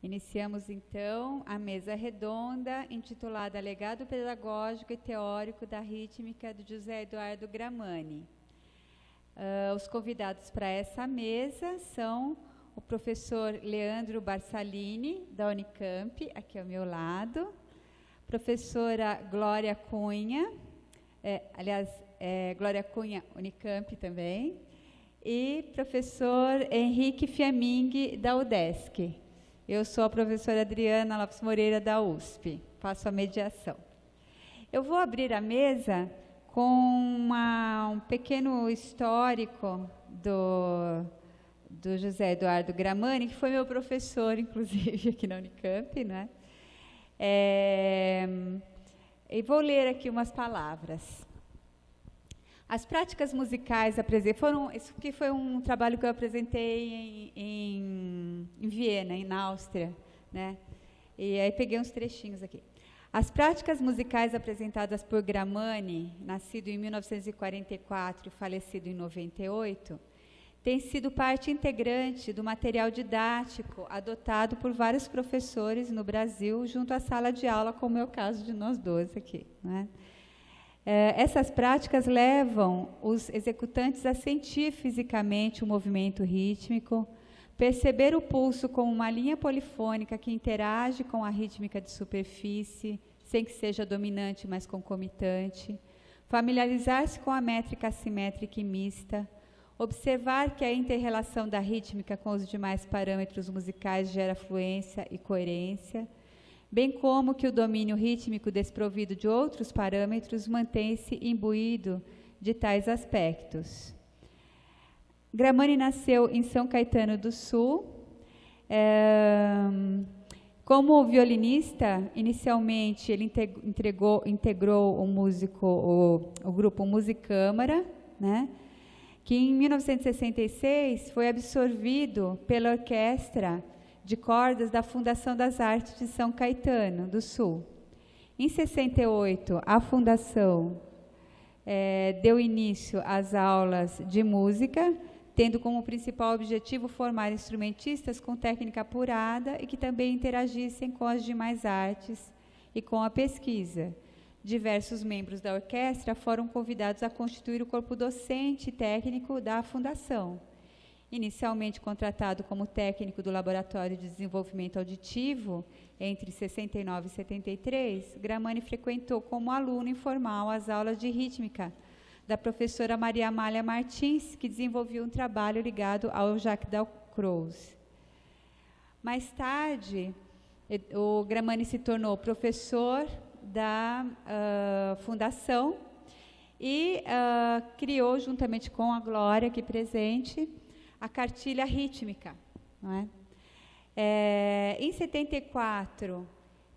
Iniciamos, então, a mesa redonda, intitulada Legado Pedagógico e Teórico da Rítmica, de José Eduardo Gramani. Os convidados para essa mesa são o professor Leandro Barsalini, da Unicamp, aqui ao meu lado, professora Glória Cunha, Glória Cunha, Unicamp também, e professor Henrique Fiaming, da UDESC. Eu sou a professora Adriana Lopes Moreira, da USP, faço a mediação. Eu vou abrir a mesa com um pequeno histórico do José Eduardo Gramani, que foi meu professor, inclusive, aqui na Unicamp, né? E vou ler aqui umas palavras. As práticas musicais isso aqui foi um trabalho que eu apresentei em Viena, na Áustria, né? E aí peguei uns trechinhos aqui. As práticas musicais apresentadas por Gramani, nascido em 1944 e falecido em 98, têm sido parte integrante do material didático adotado por vários professores no Brasil, junto à sala de aula, como é o caso de nós dois aqui, né? Essas práticas levam os executantes a sentir fisicamente o movimento rítmico, perceber o pulso como uma linha polifônica que interage com a rítmica de superfície, sem que seja dominante, mas concomitante, familiarizar-se com a métrica assimétrica e mista, observar que a inter-relação da rítmica com os demais parâmetros musicais gera fluência e coerência, bem como que o domínio rítmico desprovido de outros parâmetros mantém-se imbuído de tais aspectos. Gramani nasceu em São Caetano do Sul. Como violinista, inicialmente ele integrou o grupo Musicâmara, né, que em 1966 foi absorvido pela orquestra de cordas da Fundação das Artes de São Caetano do Sul. Em 68, a Fundação deu início às aulas de música, tendo como principal objetivo formar instrumentistas com técnica apurada e que também interagissem com as demais artes e com a pesquisa. Diversos membros da orquestra foram convidados a constituir o corpo docente e técnico da Fundação. Inicialmente contratado como técnico do Laboratório de Desenvolvimento Auditivo, entre 69 e 73, Gramani frequentou como aluno informal as aulas de rítmica da professora Maria Amália Martins, que desenvolveu um trabalho ligado ao Jacques Dalcroze. Mais tarde, o Gramani se tornou professor da Fundação e criou, juntamente com a Glória, aqui presente, a cartilha rítmica, não é? Em 74,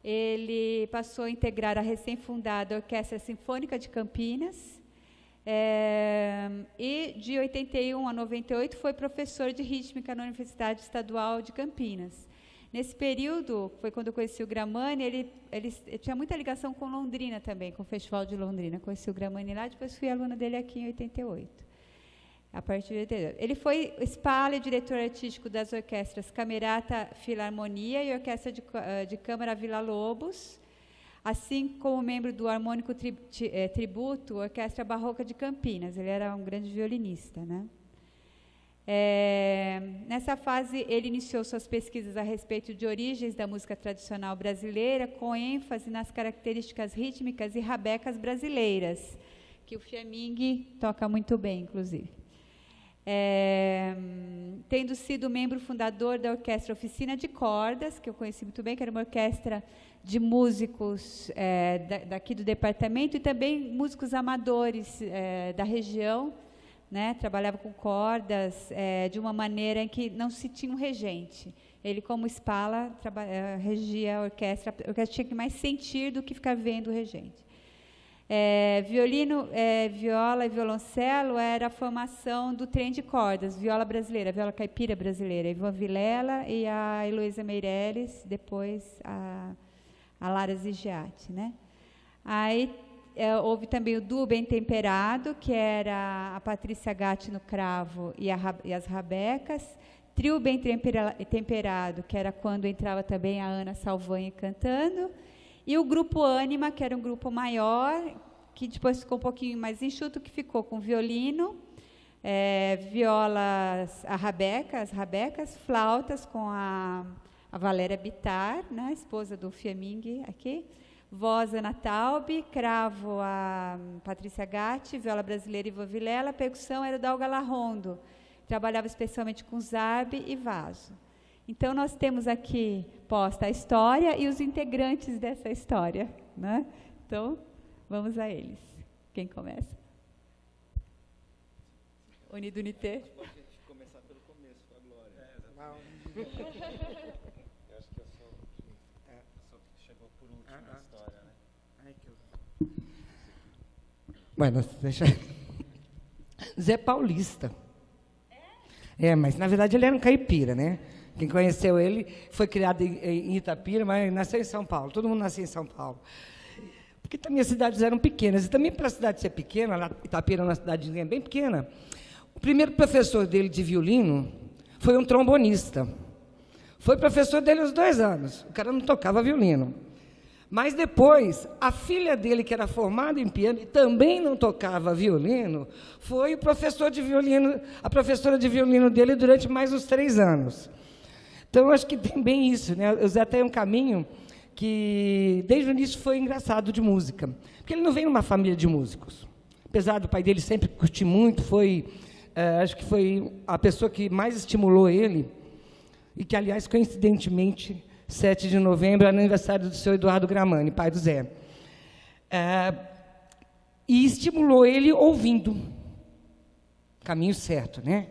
ele passou a integrar a recém-fundada Orquestra Sinfônica de Campinas, e de 81 a 98 foi professor de rítmica na Universidade Estadual de Campinas. Nesse período, foi quando eu conheci o Gramani, ele tinha muita ligação com Londrina também, com o Festival de Londrina. Conheci o Gramani lá, depois fui aluna dele aqui em 88. A partir de 82. Ele foi espalha e diretor artístico das orquestras Camerata Filarmonia e Orquestra de Câmara Vila Lobos, assim como membro do Harmônico Tributo, Orquestra Barroca de Campinas. Ele era um grande violinista, né? Nessa fase, ele iniciou suas pesquisas a respeito de origens da música tradicional brasileira, com ênfase nas características rítmicas e rabecas brasileiras, que o Fiaming toca muito bem, inclusive. Tendo sido membro fundador da Orquestra Oficina de Cordas, que eu conheci muito bem, que era uma orquestra de músicos daqui do departamento e também músicos amadores da região, né? Trabalhava com cordas de uma maneira em que não se tinha um regente. Ele, como espala, regia a orquestra tinha que mais sentir do que ficar vendo o regente. Violino, viola e violoncelo era a formação do trem de cordas, viola brasileira, viola caipira brasileira, Ivan Vilela e a Heloísa Meirelles, depois a Lara Zigiati, né? Aí houve também o duo bem temperado, que era a Patrícia Gatti no cravo e as rabecas, Trio Bem Temperado, que era quando entrava também a Ana Salvanha cantando, e o grupo Ânima, que era um grupo maior, que depois ficou um pouquinho mais enxuto, que ficou com violino, violas, as rabecas, flautas com a Valéria Bittar, né, esposa do Fiaming aqui, voz Ana Taube, cravo a Patrícia Gatti, viola brasileira Ivo Vilela, percussão era o Dalga Larrondo, trabalhava especialmente com zarbe e vaso. Então, nós temos aqui posta a história e os integrantes dessa história, né? Então, vamos a eles. Quem começa? Unido Unité. Pode começar pelo começo, com a Glória. Eu acho que eu sou que chegou por último na história, né? Bueno, deixa... Zé Paulista. Mas na verdade ele era um caipira, né? Quem conheceu ele foi criado em Itapira, mas nasceu em São Paulo. Todo mundo nasceu em São Paulo. Porque também as cidades eram pequenas. E também para a cidade ser pequena, Itapira é uma cidadezinha bem pequena, o primeiro professor dele de violino foi um trombonista. Foi professor dele aos 2 anos. O cara não tocava violino. Mas depois, a filha dele, que era formada em piano e também não tocava violino, foi o professor de violino, a professora de violino dele durante mais uns 3 anos. Então, eu acho que tem bem isso, né? O Zé tem um caminho que, desde o início, foi engraçado de música. Porque ele não vem numa família de músicos. Apesar do pai dele sempre curtir muito, acho que foi a pessoa que mais estimulou ele, e que, aliás, coincidentemente, 7 de novembro, é aniversário do seu Eduardo Gramani, pai do Zé. E estimulou ele ouvindo. Caminho certo, né?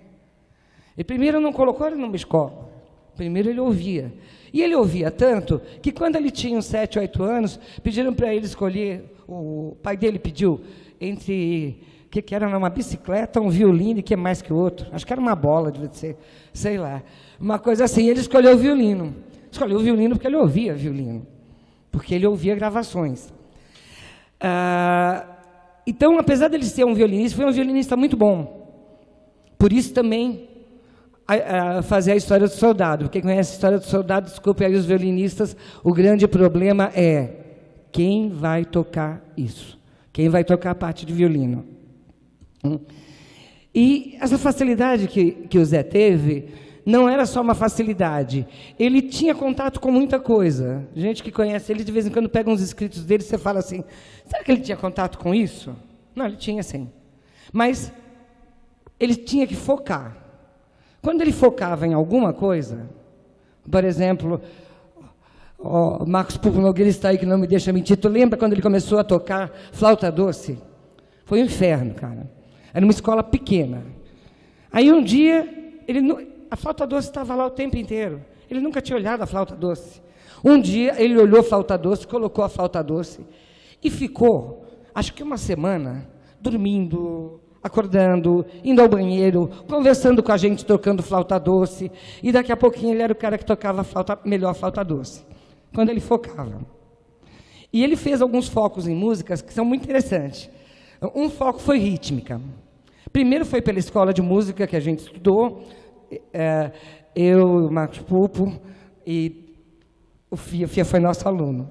E primeiro não colocou ele numa escola. Primeiro ele ouvia. E ele ouvia tanto que quando ele tinha uns 7, 8 anos, pediram para ele escolher, o pai dele pediu, entre, que era uma bicicleta, um violino e que é mais que o outro. Acho que era uma bola, devia ser, sei lá. Uma coisa assim, ele escolheu o violino. Escolheu o violino porque ele ouvia violino, porque ele ouvia gravações. Então, apesar dele ser um violinista, foi um violinista muito bom. Por isso também fazer a história do soldado. Quem conhece a história do soldado, desculpe aí os violinistas, o grande problema é quem vai tocar isso, quem vai tocar a parte de violino. E essa facilidade que o Zé teve não era só uma facilidade, ele tinha contato com muita coisa. Gente que conhece ele, de vez em quando pega uns escritos dele e você fala assim, será que ele tinha contato com isso? Não, ele tinha sim. Mas ele tinha que focar. Quando ele focava em alguma coisa, por exemplo, Marcos Pulpo Nogueira está aí, que não me deixa mentir, tu lembra quando ele começou a tocar flauta doce? Foi um inferno, cara. Era uma escola pequena. Aí um dia, a flauta doce estava lá o tempo inteiro. Ele nunca tinha olhado a flauta doce. Um dia, ele olhou a flauta doce, colocou a flauta doce e ficou, acho que 1 semana, dormindo, acordando, indo ao banheiro, conversando com a gente, tocando flauta doce. E daqui a pouquinho ele era o cara que tocava melhor flauta doce, quando ele focava. E ele fez alguns focos em músicas que são muito interessantes. Um foco foi rítmica. Primeiro foi pela escola de música que a gente estudou, eu, o Marcos Pulpo, e o Fia foi nosso aluno.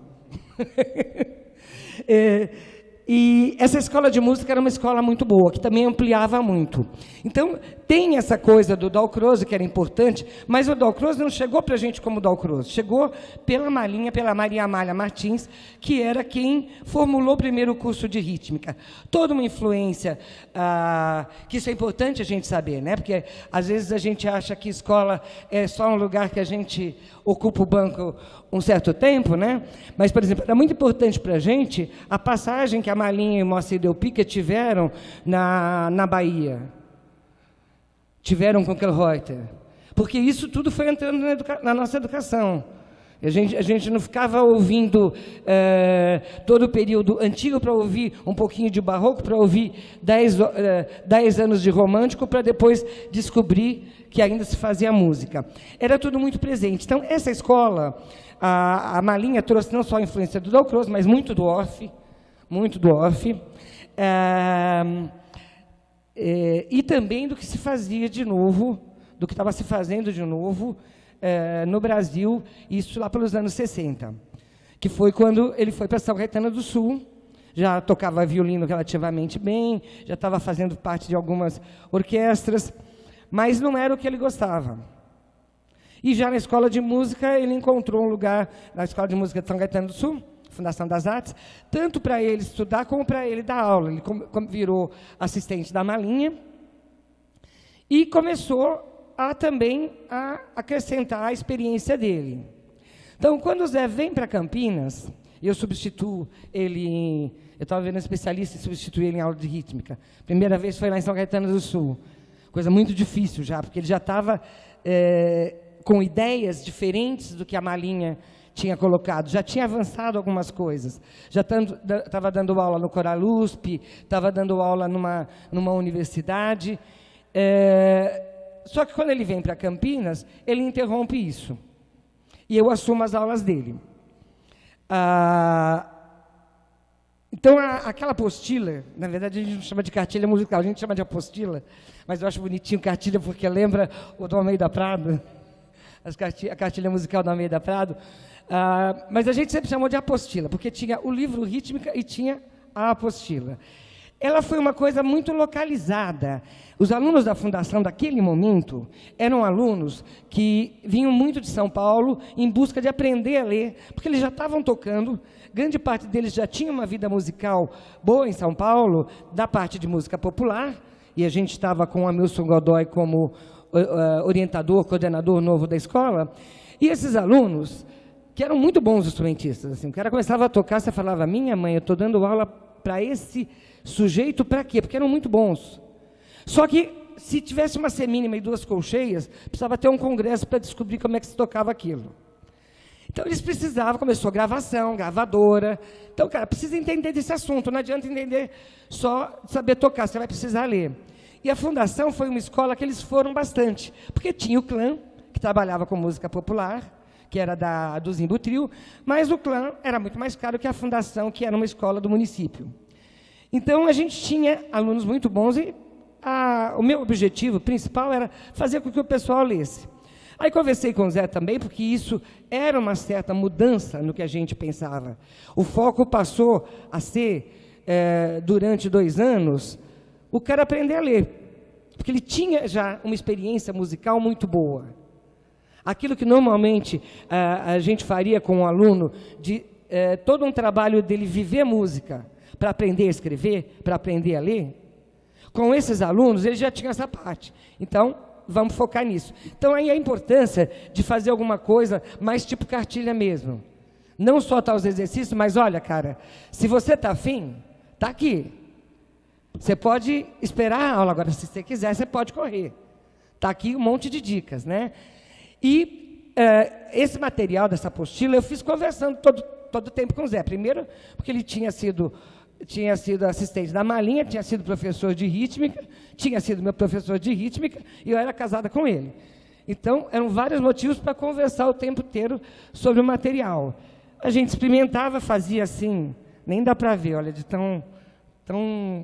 E essa escola de música era uma escola muito boa, que também ampliava muito. Então, tem essa coisa do Dalcroze, que era importante, mas o Dalcroze não chegou para a gente como Dalcroze, chegou pela Maria Amália Martins, que era quem formulou primeiro o curso de rítmica. Toda uma influência, que isso é importante a gente saber, né? Porque às vezes a gente acha que escola é só um lugar que a gente ocupa o banco um certo tempo, né? Mas, por exemplo, era muito importante para a gente a passagem que a Malinha e o Moacir Del Pica tiveram na Bahia. Tiveram com Kelreuter. Porque isso tudo foi entrando na nossa educação. A gente não ficava ouvindo todo o período antigo para ouvir um pouquinho de barroco, para ouvir 10 anos de romântico, para depois descobrir que ainda se fazia música. Era tudo muito presente. Então, essa escola, a Malinha trouxe não só a influência do Dalcroze, mas muito do Orff, e também do que se fazia de novo do que estava se fazendo de novo no Brasil, isso lá pelos anos 60, que foi quando ele foi para São Caetano do Sul, já tocava violino relativamente bem, já estava fazendo parte de algumas orquestras, mas não era o que ele gostava. E já na escola de música, ele encontrou um lugar na Escola de Música de São Caetano do Sul, Fundação das Artes, tanto para ele estudar como para ele dar aula. Ele virou assistente da Malinha e começou também a acrescentar a experiência dele. Então, quando o Zé vem para Campinas, eu substituo ele, eu estava vendo um especialista e substituí ele em aula de rítmica. Primeira vez foi lá em São Caetano do Sul. Coisa muito difícil já, porque ele já estava com ideias diferentes do que a Malinha tinha colocado, já tinha avançado algumas coisas, já estava dando aula no Coral USP, estava dando aula numa universidade, só que quando ele vem para Campinas, ele interrompe isso, e eu assumo as aulas dele. Então, aquela apostila, na verdade a gente não chama de cartilha musical, a gente chama de apostila, mas eu acho bonitinho cartilha porque lembra o do Almeida Prado, a cartilha musical do Almeida Prado, mas a gente sempre chamou de apostila, porque tinha o livro rítmica e tinha a apostila. Ela foi uma coisa muito localizada. Os alunos da Fundação daquele momento eram alunos que vinham muito de São Paulo em busca de aprender a ler, porque eles já estavam tocando, grande parte deles já tinha uma vida musical boa em São Paulo, da parte de música popular, e a gente estava com o Hamilton Godoy como orientador, coordenador novo da escola, e esses alunos, que eram muito bons instrumentistas, assim, o cara começava a tocar, você falava, minha mãe, eu estou dando aula para esse sujeito para quê? Porque eram muito bons. Só que, se tivesse uma semínima e 2 colcheias, precisava ter um congresso para descobrir como é que se tocava aquilo. Então, eles precisavam, começou gravação, gravadora. Então, cara, precisa entender desse assunto, não adianta entender só saber tocar, você vai precisar ler. E a Fundação foi uma escola que eles foram bastante, porque tinha o clã, que trabalhava com música popular, que era do Zimbo Trio, mas o clã era muito mais caro que a Fundação, que era uma escola do município. Então, a gente tinha alunos muito bons e o meu objetivo principal era fazer com que o pessoal lesse. Aí conversei com o Zé também, porque isso era uma certa mudança no que a gente pensava. O foco passou a ser, durante 2 anos, o cara aprender a ler, porque ele tinha já uma experiência musical muito boa. Aquilo que normalmente a gente faria com um aluno, de todo um trabalho dele viver música, para aprender a escrever, para aprender a ler, com esses alunos, ele já tinha essa parte. Então, vamos focar nisso. Então, aí a importância de fazer alguma coisa mais tipo cartilha mesmo. Não só os exercícios, mas olha, cara, se você está afim, está aqui. Você pode esperar a aula, agora, se você quiser, você pode correr. Está aqui um monte de dicas, né? E esse material dessa apostila, eu fiz conversando todo o tempo com o Zé. Primeiro, porque ele tinha sido assistente da Malinha, tinha sido professor de rítmica, tinha sido meu professor de rítmica, e eu era casada com ele. Então, eram vários motivos para conversar o tempo inteiro sobre o material. A gente experimentava, fazia assim, nem dá para ver, olha, de tão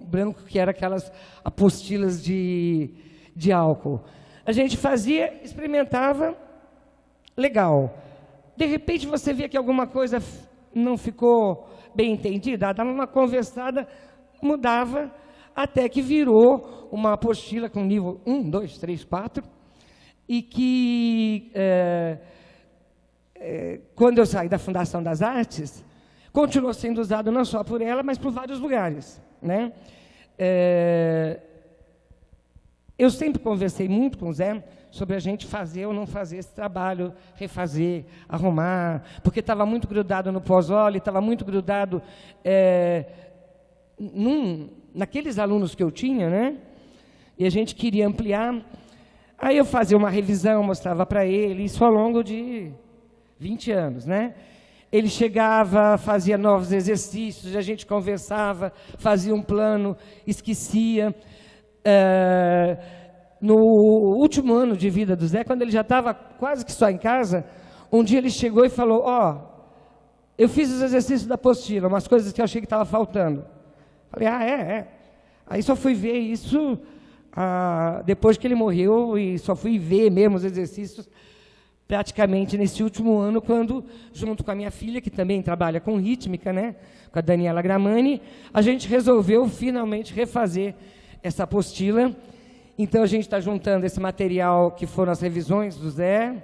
branco que eram aquelas apostilas de álcool. A gente fazia, experimentava, legal. De repente, você via que alguma coisa não ficou bem entendida, dava uma conversada, mudava, até que virou uma apostila com nível 1, 2, 3, 4, e que, quando eu saí da Fundação das Artes, continuou sendo usado não só por ela, mas por vários lugares, né? Eu sempre conversei muito com o Zé sobre a gente fazer ou não fazer esse trabalho, refazer, arrumar, porque estava muito grudado no Pozzoli, estava muito grudado naqueles alunos que eu tinha, né? E a gente queria ampliar. Aí eu fazia uma revisão, mostrava para ele, isso ao longo de 20 anos, né? Ele chegava, fazia novos exercícios, a gente conversava, fazia um plano, esquecia. No último ano de vida do Zé, quando ele já estava quase que só em casa, um dia ele chegou e falou, eu fiz os exercícios da apostila, umas coisas que eu achei que estava faltando. Falei, Aí só fui ver isso depois que ele morreu, e só fui ver mesmo os exercícios praticamente nesse último ano, quando, junto com a minha filha, que também trabalha com rítmica, né, com a Daniela Gramani, a gente resolveu finalmente refazer essa apostila. Então, a gente está juntando esse material que foram as revisões do Zé,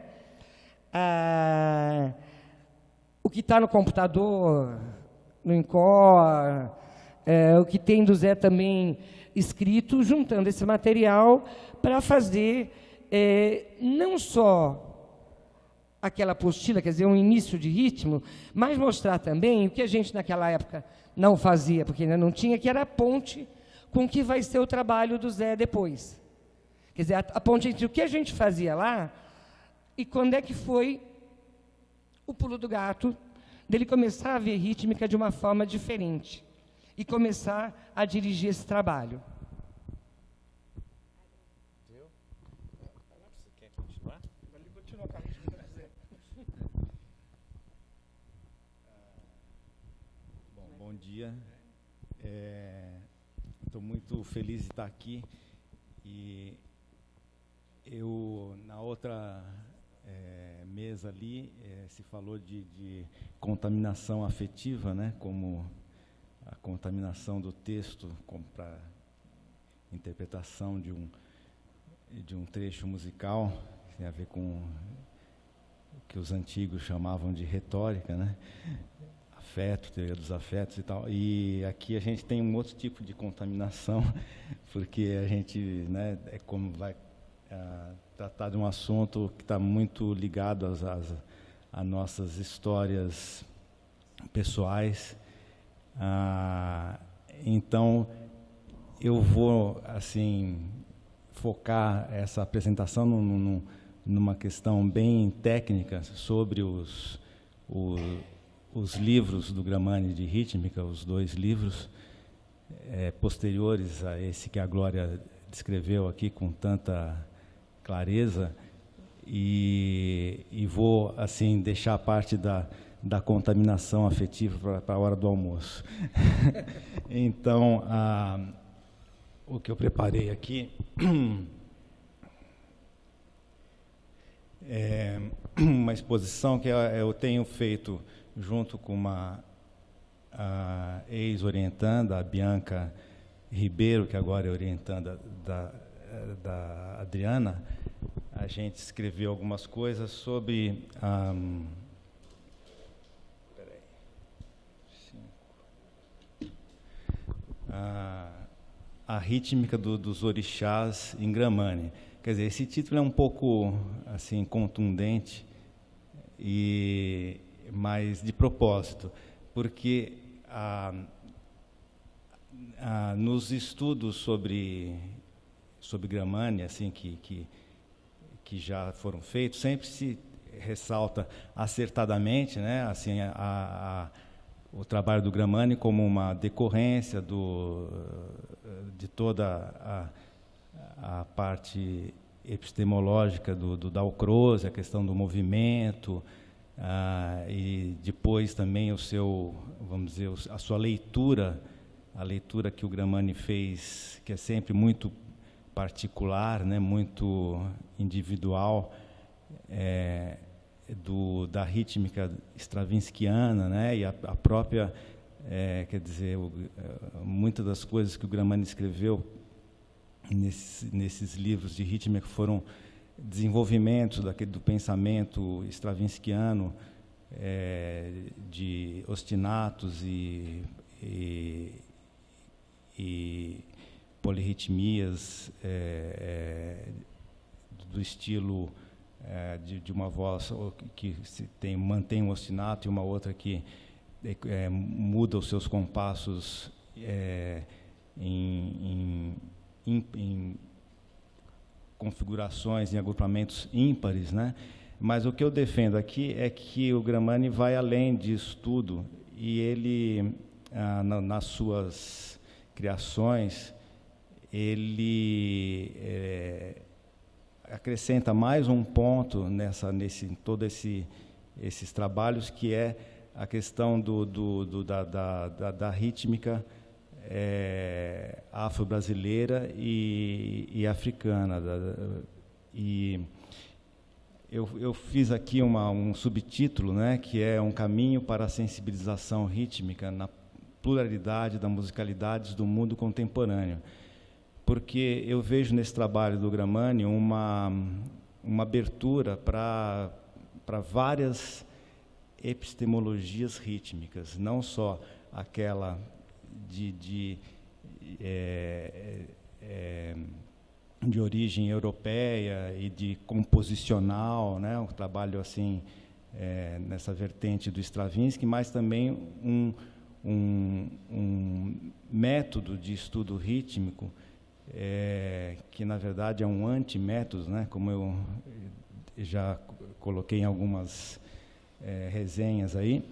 o que está no computador, no Encore, o que tem do Zé também escrito, juntando esse material para fazer não só aquela apostila, quer dizer, um início de ritmo, mas mostrar também o que a gente naquela época não fazia, porque ainda não tinha, que era a ponte com o que vai ser o trabalho do Zé depois. Quer dizer, a ponte entre o que a gente fazia lá e quando é que foi o pulo do gato, dele começar a ver rítmica de uma forma diferente e começar a dirigir esse trabalho. Você quer continuar? Bom dia. Estou muito feliz de estar aqui. E eu, na outra mesa ali, se falou de contaminação afetiva, né, como a contaminação do texto para interpretação de um trecho musical, que tem a ver com o que os antigos chamavam de retórica, né? Afeto, teoria dos afetos e tal. E aqui a gente tem um outro tipo de contaminação, porque a gente, né, como vai tratar de um assunto que está muito ligado às nossas histórias pessoais. Então, eu vou, assim, focar essa apresentação numa questão bem técnica sobre os livros do Gramani de rítmica, os 2 livros posteriores a esse que a Glória descreveu aqui com tanta clareza, e vou, assim, deixar a parte da contaminação afetiva para a hora do almoço. Então, o que eu preparei aqui é uma exposição que eu tenho feito junto com uma ex-orientanda, a Bianca Ribeiro, que agora é orientanda da Adriana. A gente escreveu algumas coisas sobre a rítmica dos orixás em Gramani. Quer dizer, esse título é um pouco, assim, contundente, mas de propósito, porque nos estudos sobre Gramani, assim, que já foram feitos, sempre se ressalta acertadamente, né, assim, o trabalho do Gramani como uma decorrência de toda a parte epistemológica do Dalcroze, a questão do movimento, e depois também vamos dizer, a sua leitura, a leitura que o Gramani fez, que é sempre muito particular, né, muito individual, da rítmica stravinskiana, né, e a própria, quer dizer, muitas das coisas que o Gramani escreveu nesses livros de rítmica foram desenvolvimentos do pensamento stravinskiano, de ostinatos e polirritmias do estilo de uma voz que mantém um ostinato e uma outra que muda os seus compassos em configurações, em agrupamentos ímpares, né? Mas o que eu defendo aqui é que o Gramani vai além disso tudo, e ele, nas suas criações, ele acrescenta mais um ponto em todos esses trabalhos, que é a questão da rítmica afro-brasileira e africana. E eu fiz aqui um subtítulo, né, que é um caminho para a sensibilização rítmica na pluralidade da musicalidades do mundo contemporâneo, porque eu vejo nesse trabalho do Gramani uma abertura para várias epistemologias rítmicas, não só aquela de origem europeia e de composicional, né, um trabalho assim nessa vertente do Stravinsky, mas também um método de estudo rítmico que na verdade é um antimétodo, né, como eu já coloquei em algumas resenhas aí,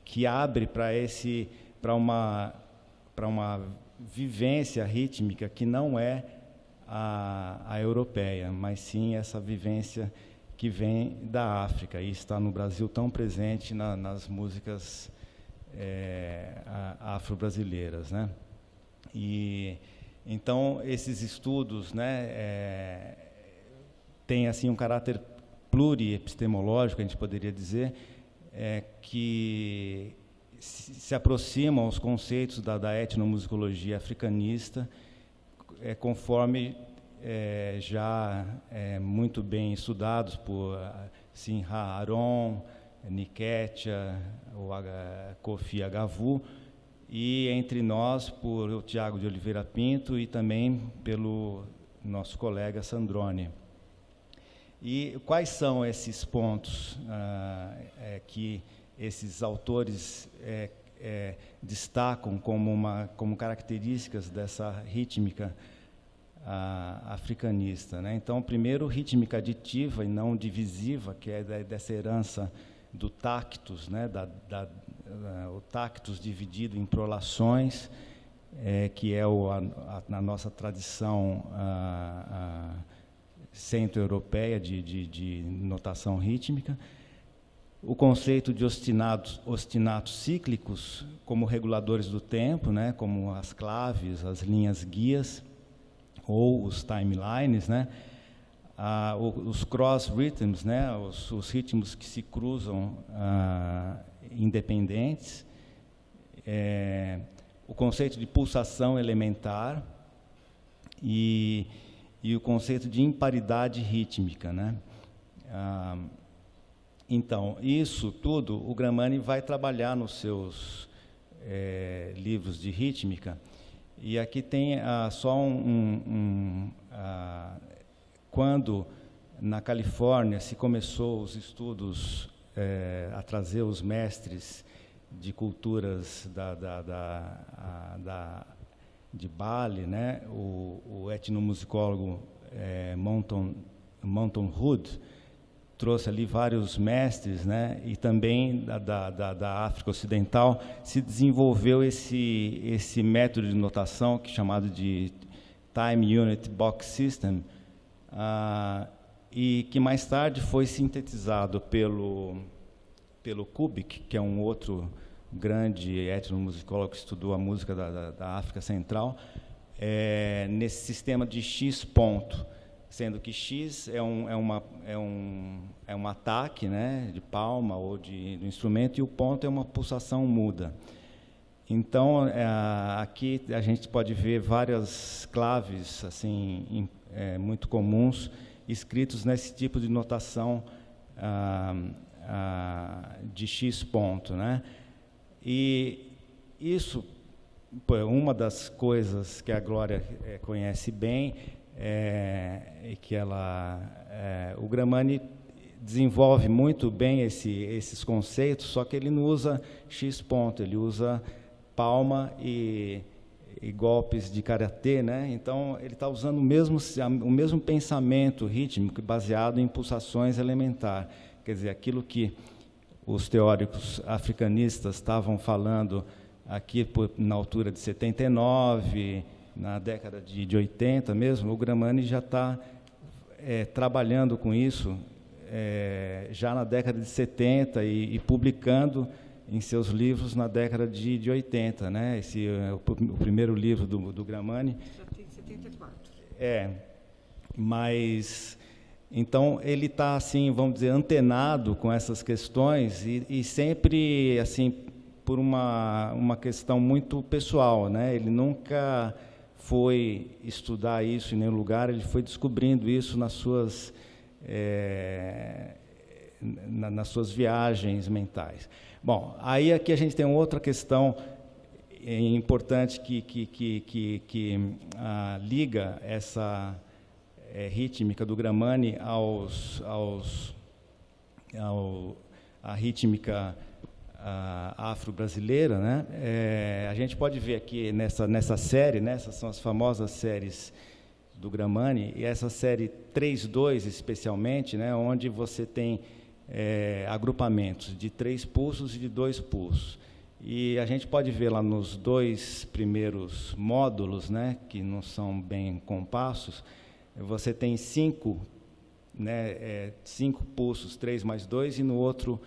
que abre para uma vivência rítmica que não é a europeia, mas sim essa vivência que vem da África e está no Brasil tão presente nas músicas afro-brasileiras, né? E então esses estudos, né, têm assim um caráter pluriepistemológico, a gente poderia dizer, que se aproximam aos conceitos da etnomusicologia africanista, conforme já muito bem estudados por Simha Aron, Niketia, Kofi Agavu, e entre nós por o Tiago de Oliveira Pinto e também pelo nosso colega Sandrone. E quais são esses pontos que esses autores destacam como características dessa rítmica africanista, né? Então, primeiro, rítmica aditiva e não divisiva, que é dessa herança do tactus, né? O tactus dividido em prolações, que é na nossa tradição centro-europeia de notação rítmica. O conceito de ostinatos cíclicos como reguladores do tempo, né, como as claves, as linhas guias ou os timelines, né, os cross rhythms, né, os ritmos que se cruzam independentes, o conceito de pulsação elementar e o conceito de imparidade rítmica, né? Então, isso tudo o Gramani vai trabalhar nos seus livros de rítmica. E aqui tem só quando na Califórnia se começou os estudos a trazer os mestres de culturas de Bali, né? O etnomusicólogo Monton Hood trouxe ali vários mestres, né? E também da África Ocidental se desenvolveu esse método de notação que é chamado de Time Unit Box System, e que mais tarde foi sintetizado pelo Kubik, que é um outro grande etnomusicólogo que estudou a música da África Central, nesse sistema de X ponto, sendo que X é um ataque, né, de palma ou do instrumento, e o ponto é uma pulsação muda. Então, aqui a gente pode ver várias claves assim, muito comuns, escritos nesse tipo de notação de X ponto, né? E isso, uma das coisas que a Glória conhece bem, e que o Gramani desenvolve muito bem esses conceitos, só que ele não usa X ponto, ele usa palma e golpes de karatê, né? Então ele está usando o mesmo pensamento rítmico baseado em pulsações elementares, quer dizer, aquilo que os teóricos africanistas estavam falando aqui na altura de 79, na década de 80 mesmo, o Gramani já está trabalhando com isso já na década de 70 e publicando em seus livros na década de 80, né? Esse é o primeiro livro do Gramani. Já tem 74. Mas então ele está assim, vamos dizer, antenado com essas questões e sempre assim por uma questão muito pessoal, né? Ele nunca foi estudar isso em nenhum lugar, ele foi descobrindo isso nas suas viagens mentais. Bom, aí aqui a gente tem outra questão importante que liga essa rítmica do Gramani à rítmica afro-brasileira, né? A gente pode ver aqui nessa série, né? Essas são as famosas séries do Gramani, e essa série 3-2 especialmente, né? Onde você tem agrupamentos de 3 pulsos e de 2 pulsos. E a gente pode ver lá nos 2 primeiros módulos, né? Que não são bem compassos, você tem 5, né? 5 pulsos, 3 mais 2, e no outro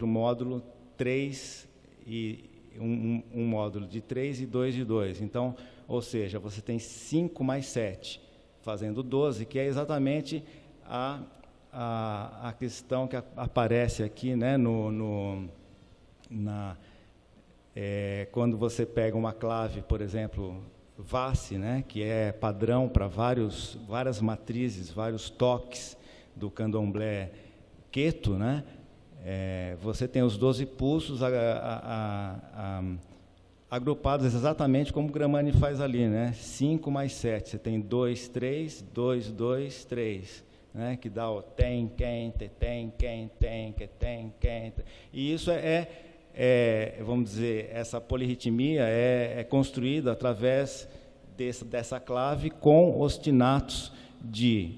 módulo 3 e um módulo de 3 e 2 de 2. Então, ou seja, você tem 5 mais 7, fazendo 12, que é exatamente a questão que aparece aqui, né, quando você pega uma clave, por exemplo, VASSE, né, que é padrão para várias matrizes, vários toques do candomblé queto, né? Você tem os 12 pulsos agrupados exatamente como o Gramani faz ali, né? 5 mais 7, você tem 2, 3, 2, 2, 3, né? Que dá o tem, quem, te, tem, quem, tem, que, tem, quem. E isso vamos dizer, essa polirritmia é construída através dessa clave com ostinatos de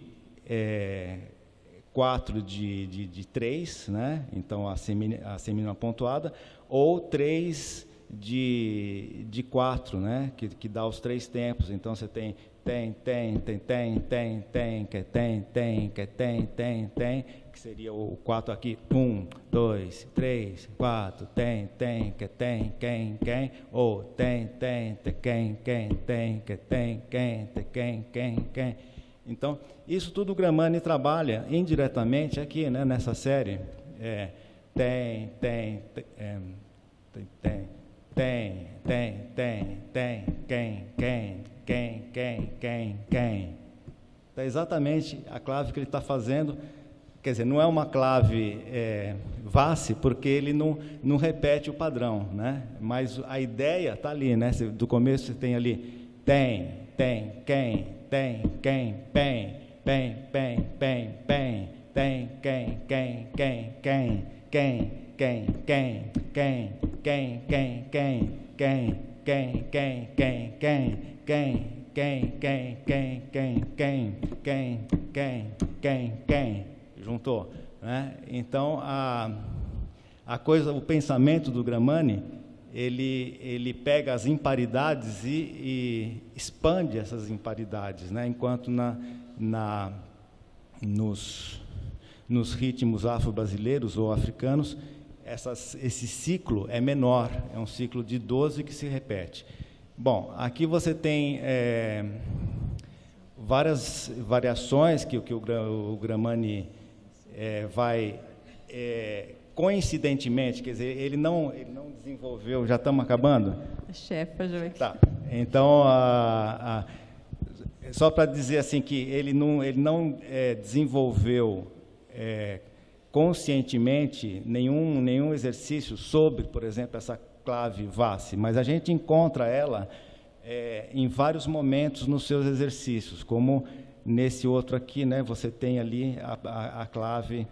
4 de 3, né? Então a semínima pontuada, ou 3 de 4, né? Que dá os 3 tempos. Então você tem, que seria o 4 aqui, 1, 2, 3, 4, quem, ou tem, quem. Então, isso tudo o Gramani trabalha indiretamente aqui, né, nessa série. Tem. Quem. Então, exatamente a clave que ele está fazendo. Quer dizer, não é uma clave VASSE, porque ele não repete o padrão, né? Mas a ideia está ali, né? Do começo você tem ali tem, quem, juntou, né? Então o pensamento do Gramani, ele pega as imparidades e expande essas imparidades, né? Enquanto nos ritmos afro-brasileiros ou africanos, esse ciclo é menor, é um ciclo de 12 que se repete. Bom, aqui você tem várias variações que o Gramani vai coincidentemente, quer dizer, ele não desenvolveu. Já estamos acabando? A chefa já vai. Tá. Então, só para dizer assim que ele não desenvolveu conscientemente nenhum exercício sobre, por exemplo, essa clave VASSE, mas a gente encontra ela em vários momentos nos seus exercícios, como nesse outro aqui, né? Você tem ali a clave.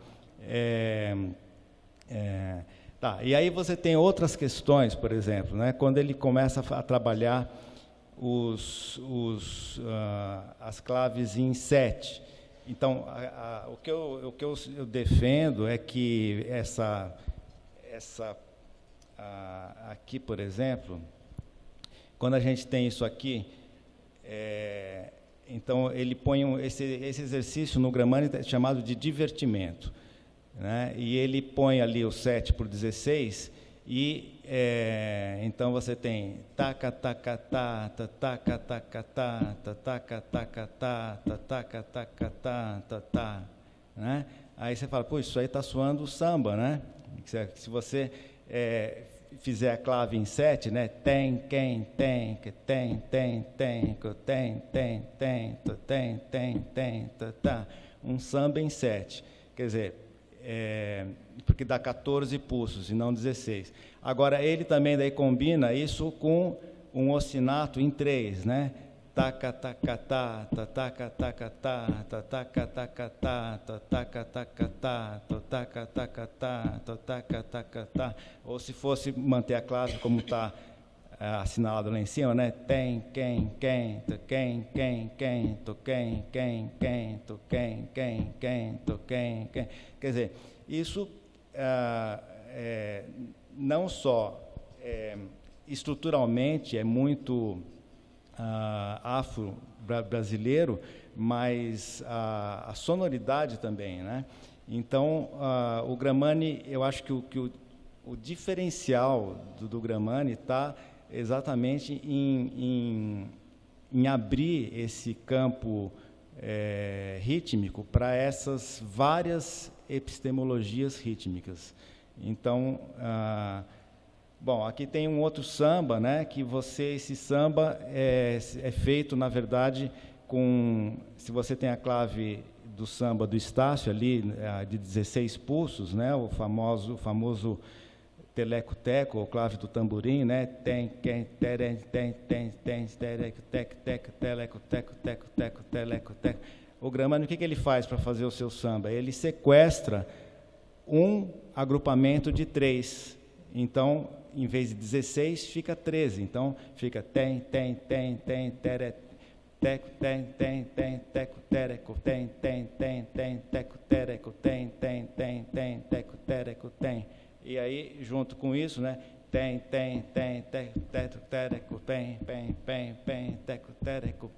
Tá. E aí você tem outras questões, por exemplo, né? Quando ele começa a trabalhar as claves em 7. Então, o que eu defendo é que aqui, por exemplo, quando a gente tem isso aqui, então ele põe esse exercício no Gramani chamado de divertimento. né? E ele põe ali o 7 por 16 e então você tem taca taca ta ta taca taca ta ta taca taca ta ta taca taca ta ta ta, né? Aí você fala, pô, isso aí está soando o samba, né? Se você fizer a clave em 7, né? Tem, quem, tem, que tem, tem, que tem, tá. Um samba em 7. Quer dizer, porque dá 14 pulsos e não 16. Agora, ele também daí combina isso com um ostinato em 3, né? Taca, taca, tá, taca, taca, tá, taca, taca, tá, taca, taca, tá, taca, taca, tá, taca, taca, tá. Ou se fosse manter a clave como está assinalado lá em cima, né? Tem, quem, to quem, to quem, to quem, to quem. Quer dizer, isso não só estruturalmente é muito afro-brasileiro, mas a sonoridade também, né? Então, o Gramani, eu acho que o diferencial do Gramani está exatamente em abrir esse campo rítmico para essas várias epistemologias rítmicas. Então, bom, aqui tem um outro samba, né? Que esse samba é feito, na verdade, se você tem a clave do samba do Estácio ali, de 16 pulsos, né? O famoso teleco-teco, ou clave do tamborim, né? Tem, quem, terem, tem, tereco, tec, teleco, teco, teleco, teco. O Gramani, o que ele faz para fazer o seu samba? Ele sequestra um agrupamento de 3. Então, em vez de 16, fica 13. Então, fica tem, tere, teco, teco, tereco, teco, tereco, teco, tereco, tem. E aí, junto com isso, né? Tem, teco, tereco, teco, tereco,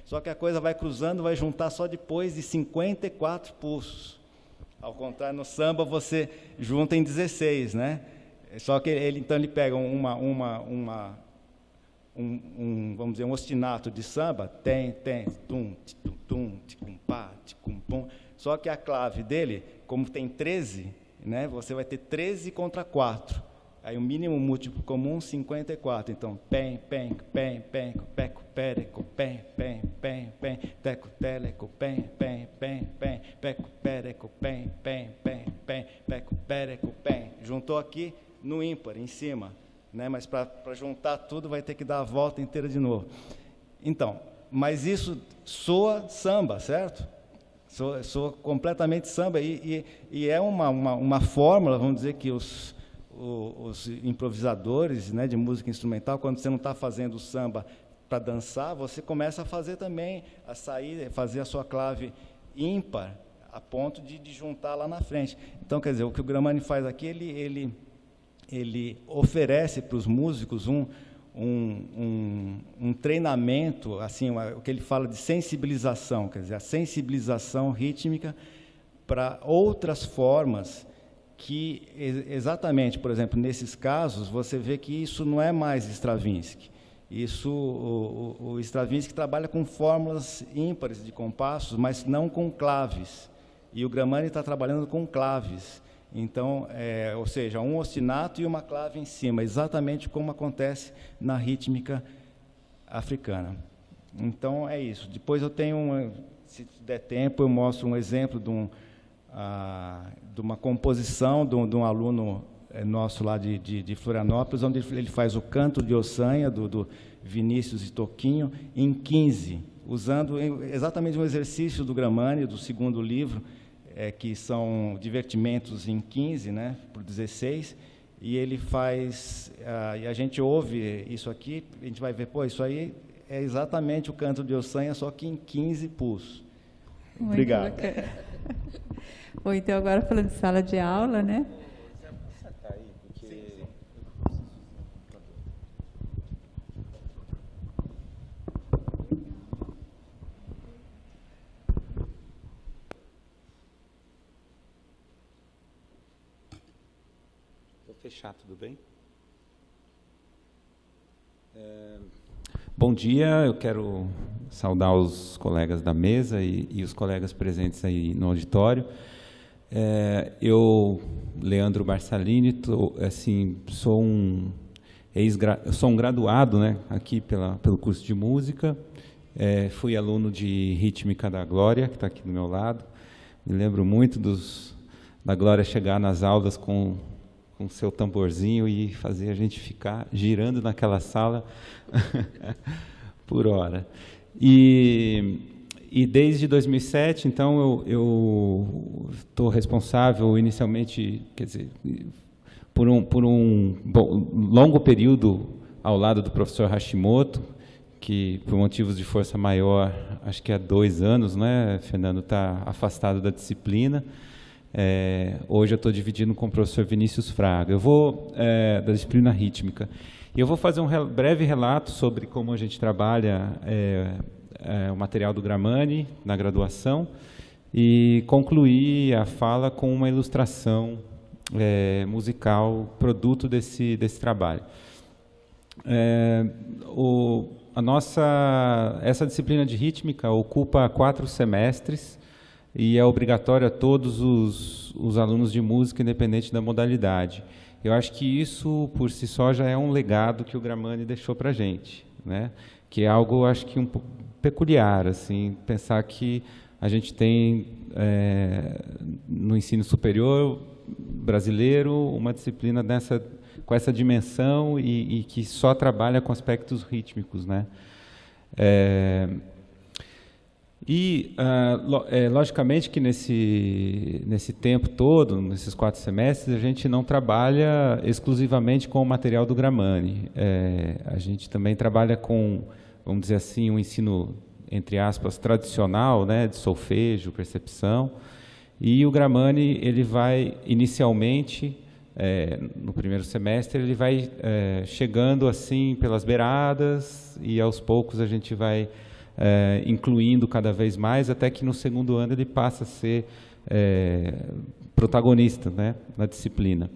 Só que a coisa vai cruzando, vai juntar só depois de 54 pulsos. Ao contrário, no samba você junta em 16, né? Só que então ele pega vamos dizer, um ostinato de samba, tem, tum, ticum, pá, ticum, pum. Só que a clave dele, como tem 13, né? Você vai ter 13 contra 4. Aí o mínimo múltiplo comum, 54. Então, pem, peco, pereco, teco, teleco, peco, pereco, peco, pereco, Juntou aqui no ímpar, em cima, né? Mas para juntar tudo vai ter que dar a volta inteira de novo. Então, mas isso soa samba, certo? Soa completamente samba e é uma fórmula, vamos dizer, que os improvisadores, né, de música instrumental, quando você não está fazendo samba para dançar, você começa a fazer também, fazer a sua clave ímpar, a ponto de juntar lá na frente. Então, quer dizer, o que o Gramani faz aqui, ele oferece para os músicos um treinamento, assim, o que ele fala de sensibilização, quer dizer, a sensibilização rítmica para outras formas que, exatamente, por exemplo, nesses casos, você vê que isso não é mais Stravinsky. O Stravinsky trabalha com fórmulas ímpares de compassos, mas não com claves. E o Gramani está trabalhando com claves. Então, ou seja, um ostinato e uma clave em cima, exatamente como acontece na rítmica africana. Então, é isso. Depois eu tenho, se der tempo, eu mostro um exemplo de uma composição de um aluno nosso lá de Florianópolis, onde ele faz o canto de Ossanha, do Vinícius e Toquinho, em 15, usando exatamente um exercício do Gramani, do segundo livro, que são divertimentos em 15, né, por 16, e ele faz, e a gente ouve isso aqui, a gente vai ver, pô, isso aí é exatamente o canto de Ossanha, só que em 15 pulsos. Muito Obrigado. Bacana. Bom, então agora falando de sala de aula, né? fechar, tudo bem? Bom dia, eu quero saudar os colegas da mesa e os colegas presentes aí no auditório. Eu, Leandro Barsalini, sou um graduado, né, aqui pelo curso de música. Fui aluno de rítmica da Glória, que está aqui do meu lado. Me lembro muito da Glória chegar nas aulas com seu tamborzinho e fazer a gente ficar girando naquela sala por hora. E desde 2007, então, eu estou responsável inicialmente, quer dizer, por um longo período ao lado do professor Hashimoto, que por motivos de força maior, acho que há 2 anos, né, Fernando, está afastado da disciplina. Hoje eu estou dividindo com o professor Vinícius Fraga. Eu vou da disciplina rítmica. E eu vou fazer um breve relato sobre como a gente trabalha o material do Gramani na graduação e concluir a fala com uma ilustração musical, produto desse trabalho. Essa disciplina de rítmica ocupa 4 semestres, e é obrigatório a todos os alunos de música, independente da modalidade. Eu acho que isso, por si só, já é um legado que o Gramani deixou para a gente, né? Que é algo, acho que, um pouco peculiar, assim, pensar que a gente tem, no ensino superior brasileiro, uma disciplina com essa dimensão e que só trabalha com aspectos rítmicos, né? Logicamente que nesse tempo todo, nesses 4 semestres, a gente não trabalha exclusivamente com o material do Gramani. A gente também trabalha com, vamos dizer assim, um ensino, entre aspas, tradicional, né, de solfejo, percepção. E o Gramani, ele vai, inicialmente, no primeiro semestre, ele vai chegando assim pelas beiradas, e aos poucos a gente vai incluindo cada vez mais, até que no segundo ano ele passa a ser protagonista, né, na disciplina.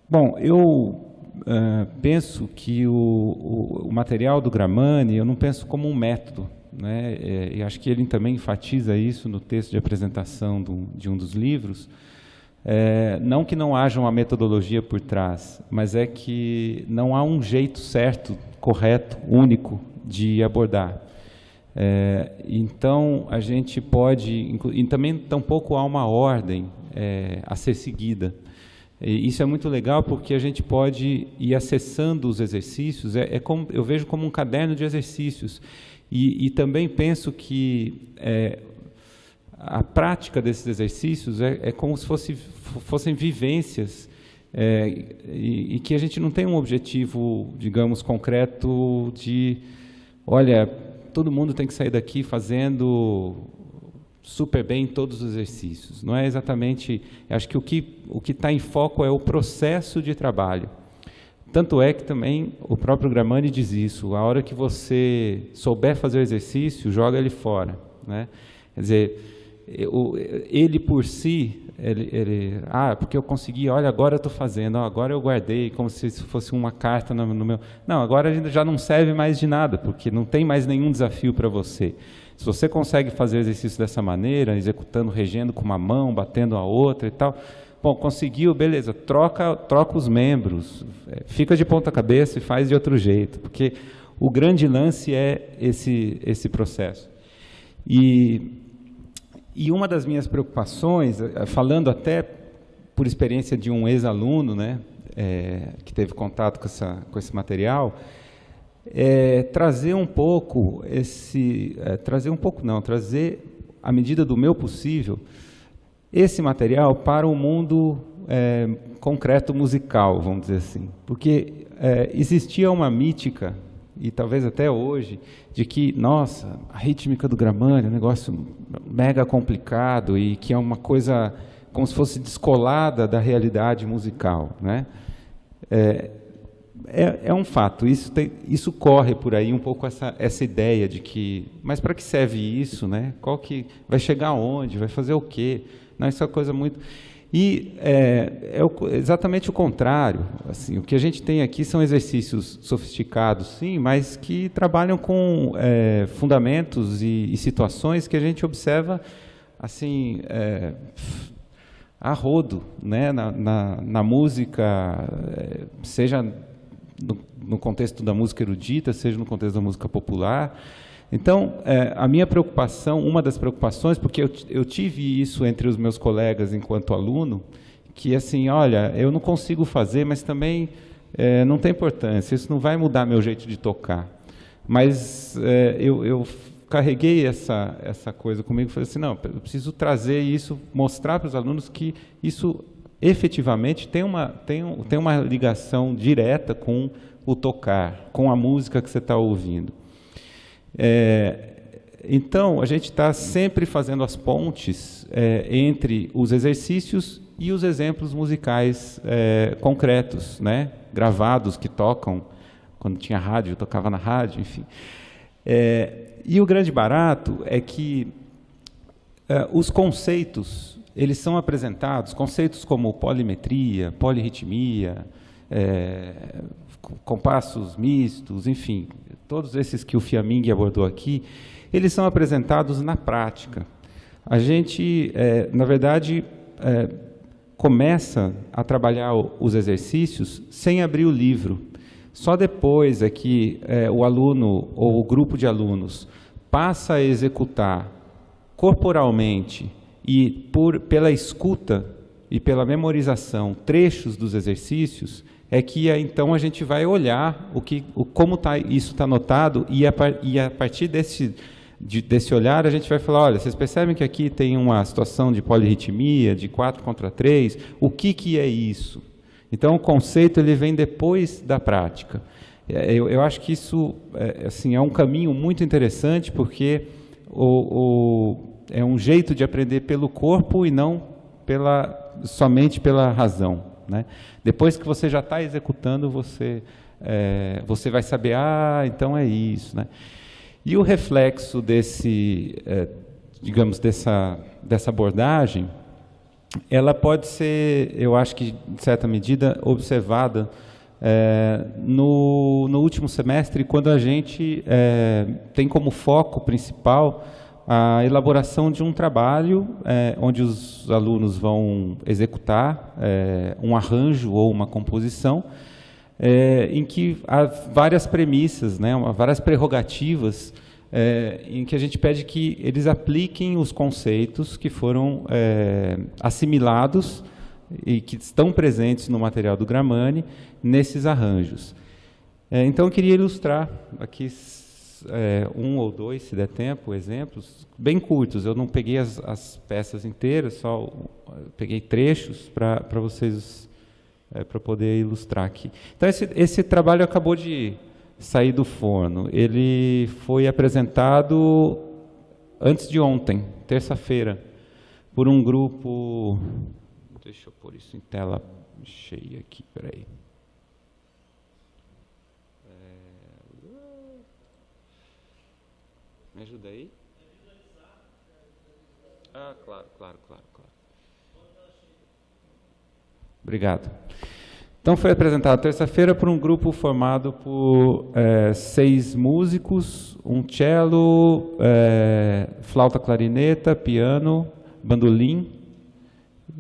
Bom, eu penso que o material do Gramani, eu não penso como um método, né, e acho que ele também enfatiza isso no texto de apresentação de um dos livros. Não que não haja uma metodologia por trás, mas é que não há um jeito certo, correto, único de abordar. Então, a gente pode... E também, tampouco há uma ordem a ser seguida. E isso é muito legal porque a gente pode ir acessando os exercícios, eu vejo como um caderno de exercícios. E também penso que a prática desses exercícios é como se fossem vivências, e que a gente não tem um objetivo, digamos, concreto de, olha, todo mundo tem que sair daqui fazendo super bem todos os exercícios. Não é exatamente... Acho que o que está em foco é o processo de trabalho. Tanto é que também o próprio Gramani diz isso: a hora que você souber fazer o exercício, joga ele fora, né? Quer dizer, ele por si, porque eu consegui, olha, agora eu estou fazendo, agora eu guardei, como se fosse uma carta no meu... Não, agora a gente já não serve mais de nada, porque não tem mais nenhum desafio para você. Se você consegue fazer o exercício dessa maneira, executando, regendo com uma mão, batendo a outra e tal, bom, conseguiu, beleza, troca os membros, fica de ponta cabeça e faz de outro jeito, porque o grande lance é esse processo. E uma das minhas preocupações, falando até por experiência de um ex-aluno, né, que teve contato com esse material, trazer um pouco trazer, à medida do meu possível, esse material para o mundo concreto musical, vamos dizer assim. Porque existia uma mítica, e talvez até hoje, de que, nossa, a rítmica do Gramani é um negócio mega complicado e que é uma coisa como se fosse descolada da realidade musical, né? É um fato, isso corre por aí um pouco essa ideia de que, mas para que serve isso, né? Qual que vai chegar aonde, vai fazer o quê? Não, isso é uma coisa muito... E exatamente o contrário. Assim, o que a gente tem aqui são exercícios sofisticados, sim, mas que trabalham com fundamentos e situações que a gente observa assim, a rodo, né? na música, seja no contexto da música erudita, seja no contexto da música popular. Então, a minha preocupação, uma das preocupações, porque eu tive isso entre os meus colegas enquanto aluno, que assim, olha, eu não consigo fazer, mas também não tem importância, isso não vai mudar meu jeito de tocar. Mas eu carreguei essa coisa comigo, falei assim, não, eu preciso trazer isso, mostrar para os alunos que isso efetivamente tem uma ligação direta com o tocar, com a música que você está ouvindo. Então, a gente está sempre fazendo as pontes entre os exercícios e os exemplos musicais concretos, né? Gravados, que tocam, quando tinha rádio, eu tocava na rádio, enfim. E o grande barato é que os conceitos, eles são apresentados, conceitos como polimetria, polirritmia, compassos mistos, enfim, todos esses que o Fiammingue abordou aqui, eles são apresentados na prática. A gente, na verdade, começa a trabalhar os exercícios sem abrir o livro. Só depois é que o aluno ou o grupo de alunos passa a executar corporalmente e pela escuta e pela memorização trechos dos exercícios, é que então a gente vai olhar como isso está anotado e a partir desse olhar a gente vai falar, olha, vocês percebem que aqui tem uma situação de polirritmia, de 4/3, o que é isso? Então o conceito ele vem depois da prática. Eu acho que isso assim, é um caminho muito interessante, porque é um jeito de aprender pelo corpo e não somente pela razão, né? Depois que você já está executando, você vai saber, então é isso, né? E o reflexo digamos, dessa abordagem, ela pode ser, eu acho que, de certa medida, observada no último semestre, quando a gente tem como foco principal a elaboração de um trabalho onde os alunos vão executar um arranjo ou uma composição em que há várias premissas, né, várias prerrogativas em que a gente pede que eles apliquem os conceitos que foram assimilados e que estão presentes no material do Gramani nesses arranjos. Então, eu queria ilustrar aqui um ou dois, se der tempo, exemplos bem curtos. Eu não peguei as peças inteiras, só peguei trechos para vocês, para poder ilustrar aqui. Então, esse trabalho acabou de sair do forno. Ele foi apresentado antes de ontem, terça-feira, por um grupo. Deixa eu pôr isso em tela cheia aqui, peraí. Me ajuda aí? Claro. Obrigado. Então, foi apresentado terça-feira por um grupo formado por 6 músicos, um cello, flauta clarineta, piano, bandolim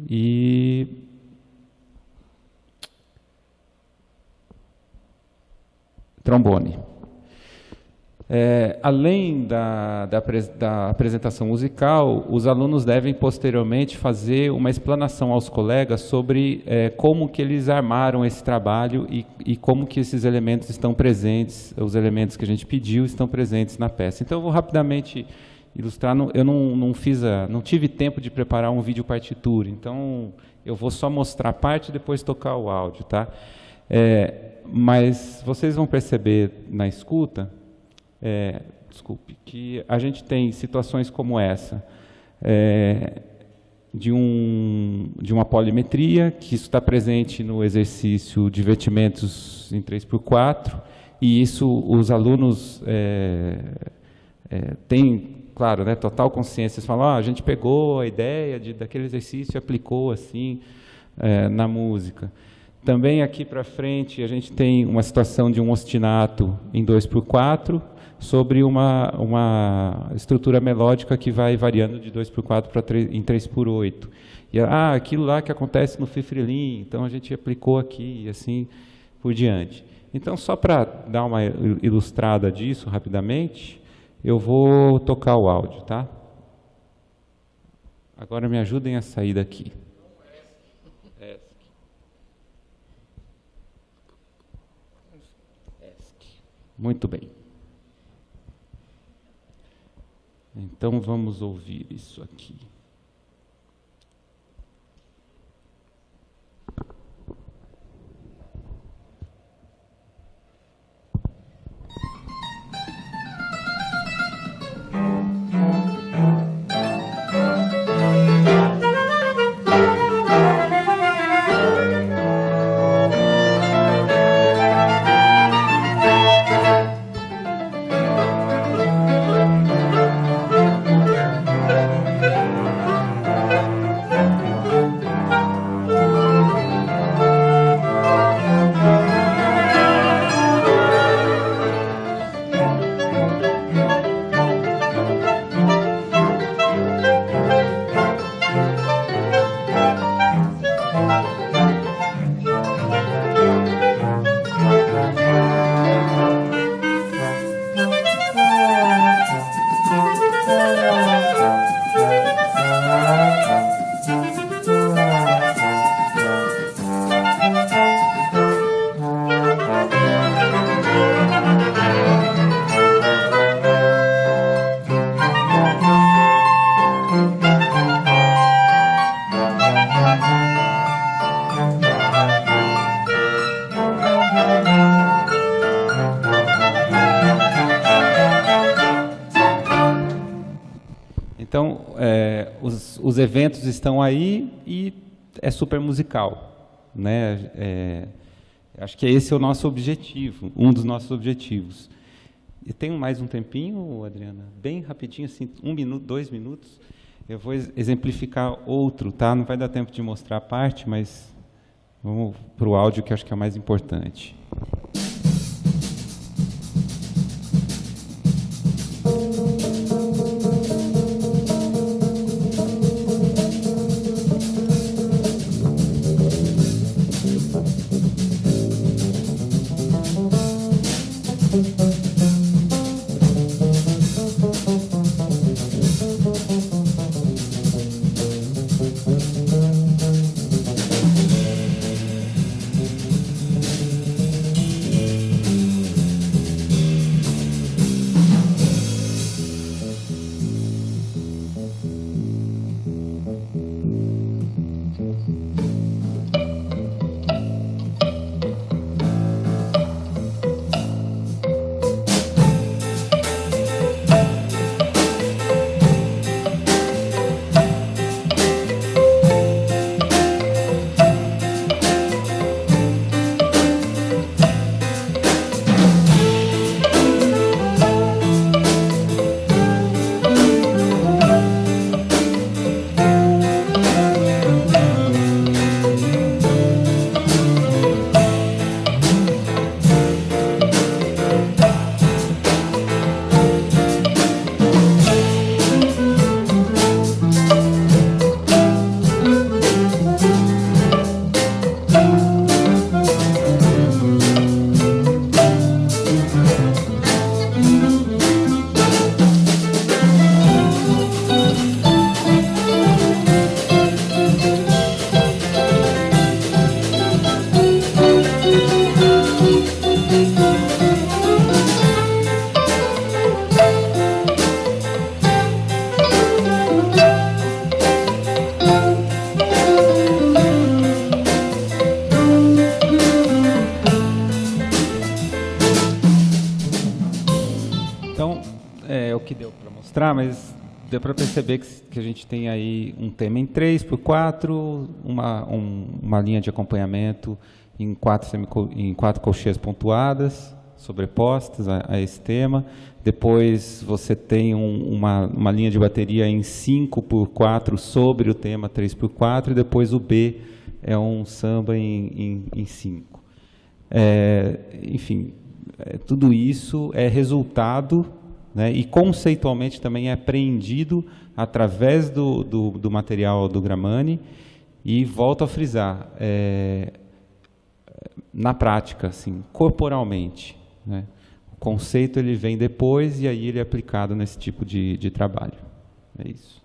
e trombone. Além da apresentação musical, os alunos devem posteriormente fazer uma explanação aos colegas sobre como que eles armaram esse trabalho e como que esses elementos estão presentes, os elementos que a gente pediu estão presentes na peça. Então, eu vou rapidamente ilustrar. Eu não tive tempo de preparar um vídeo partitura, então eu vou só mostrar a parte e depois tocar o áudio, tá? Mas vocês vão perceber na escuta, que a gente tem situações como essa, de uma polimetria, que isso está presente no exercício de vertimentos em 3x4, e isso os alunos têm claro, né, total consciência. Eles falam, a gente pegou a ideia daquele exercício e aplicou assim na música. Também aqui para frente a gente tem uma situação de um ostinato em 2/4 sobre uma estrutura melódica que vai variando de 2/4 em 3/8. E aquilo lá que acontece no fifrelim, então a gente aplicou aqui e assim por diante. Então, só para dar uma ilustrada disso rapidamente, eu vou tocar o áudio, tá? Agora me ajudem a sair daqui. Muito bem. Então vamos ouvir isso aqui. Então, os eventos estão aí e é super musical, né? Acho que esse é o nosso objetivo, um dos nossos objetivos. E tenho mais um tempinho, Adriana? Bem rapidinho, assim, 1 minuto, 2 minutos. Eu vou exemplificar outro, tá? Não vai dar tempo de mostrar a parte, mas vamos para o áudio, que acho que é o mais importante. Mas deu para perceber que a gente tem aí um tema em 3/4, uma linha de acompanhamento em 4 colcheias pontuadas, sobrepostas a esse tema. Depois você tem uma linha de bateria em 5x4 sobre o tema 3x4, e depois o B é um samba em 5. Enfim, tudo isso é resultado, né, e conceitualmente também é apreendido através do material do Gramani, e volto a frisar, na prática, assim, corporalmente, né? O conceito ele vem depois e aí ele é aplicado nesse tipo de trabalho. É isso.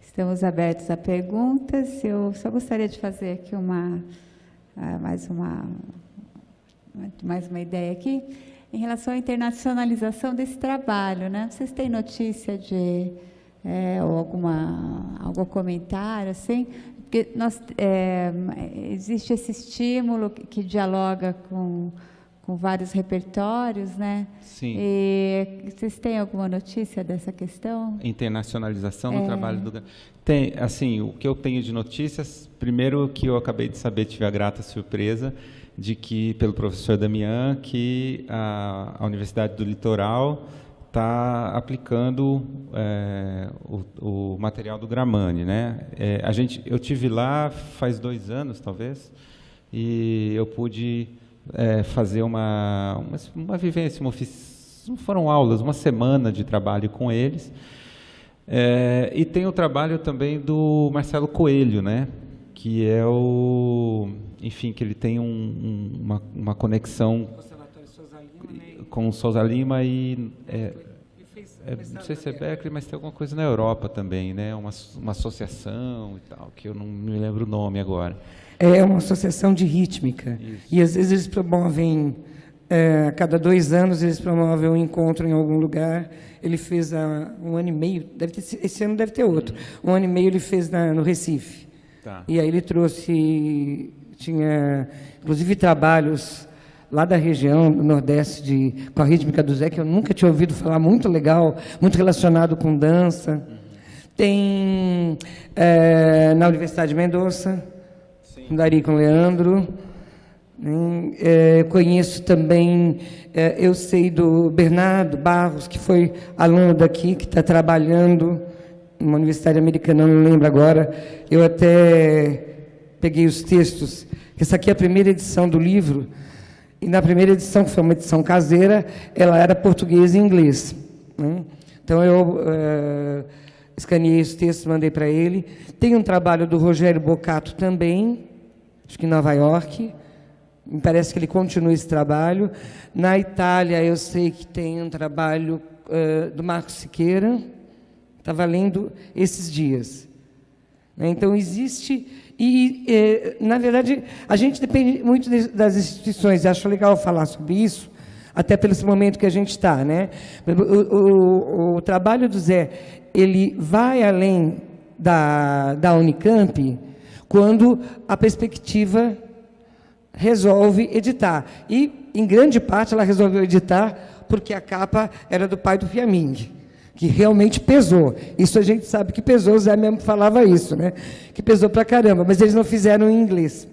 Estamos abertos a perguntas. Eu só gostaria de fazer aqui mais uma ideia aqui, em relação à internacionalização desse trabalho, né? Vocês têm notícia de algum comentário, assim? Porque existe esse estímulo que dialoga com vários repertórios, né? Sim. E vocês têm alguma notícia dessa questão? Internacionalização do trabalho do... Tem, assim, o que eu tenho de notícias, primeiro que eu acabei de saber, tive a grata surpresa de que, pelo professor Damian, que a Universidade do Litoral está aplicando o material do Gramani, né? Eu tive lá faz 2 anos, talvez, e eu pude fazer uma vivência, não foram aulas, uma semana de trabalho com eles. E tem o trabalho também do Marcelo Coelho, né? Que é enfim, que ele tem uma conexão com o Souza Lima e não sei se é Berkeley, mas tem alguma coisa na Europa também, né? Uma associação e tal, que eu não me lembro o nome agora. É uma associação de rítmica. Isso. E às vezes eles promovem, a cada 2 anos eles promovem um encontro em algum lugar. Ele fez há 1 ano e meio, esse ano deve ter outro. 1 ano e meio ele fez no Recife. Tá. E aí ele tinha inclusive trabalhos lá da região do Nordeste com a rítmica do Zé, que eu nunca tinha ouvido falar, muito legal, muito relacionado com dança. Uhum. Tem na Universidade de Mendoza, Dari com Leandro. Conheço também, eu sei do Bernardo Barros, que foi aluno daqui, que está trabalhando numa universidade americana, não lembro agora. Eu até peguei os textos, essa aqui é a primeira edição do livro, e na primeira edição, que foi uma edição caseira, ela era português e inglês, né? Então eu escaneei os textos, mandei para ele. Tem um trabalho do Rogério Bocato também, acho que em Nova York, me parece que ele continua esse trabalho. Na Itália, eu sei que tem um trabalho do Marcos Siqueira, estava lendo esses dias. Então, existe... na verdade, a gente depende muito das instituições, acho legal falar sobre isso, até pelo momento que a gente está, né? O trabalho do Zé, ele vai além da Unicamp quando a perspectiva resolve editar. E, em grande parte, ela resolveu editar porque a capa era do pai do Fiaming, que realmente pesou. Isso a gente sabe que pesou, o Zé mesmo falava isso, né? Que pesou pra caramba, mas eles não fizeram em inglês.